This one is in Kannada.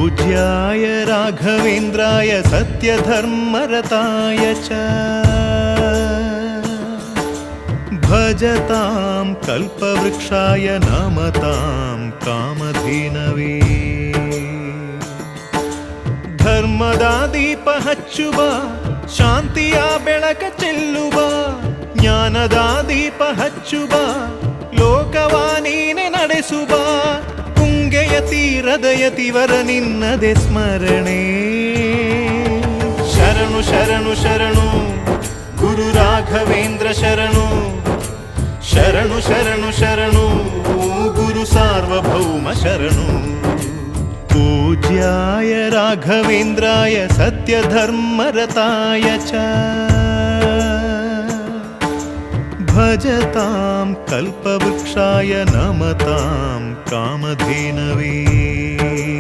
पूज्याय राघवेन्द्राय सत्यधर्मरताय च भजतां कल्पवृक्षाय नमतां कामधेनवे ಧರ್ಮದ ದೀಪ ಹಚ್ಚುವ ಶಾಂತಿಯ ಬೆಳಕ ಚೆಲ್ಲುವ ಜ್ಞಾನದ ದೀಪ ಹಚ್ಚುವ ಲೋಕವ ನೀನೆ ನಡೆಸುವ ತುಂಗೆಯ ತೀರದ ಯತಿವರ ನಿನ್ನದೆ ಸ್ಮರಣೆ ಶರಣು ಶರಣು ಶರಣು ಗುರು ರಾಘವೇಂದ್ರ ಶರಣು ಶರಣು ಶರಣು ಶರಣು ಗುರು ಸಾರ್ವಭೌಮ ಶರಣು पूज्याय राघवेन्द्राय सत्यधर्मरताय च भजतां कल्पवृक्षाय नमतां कामधेनवे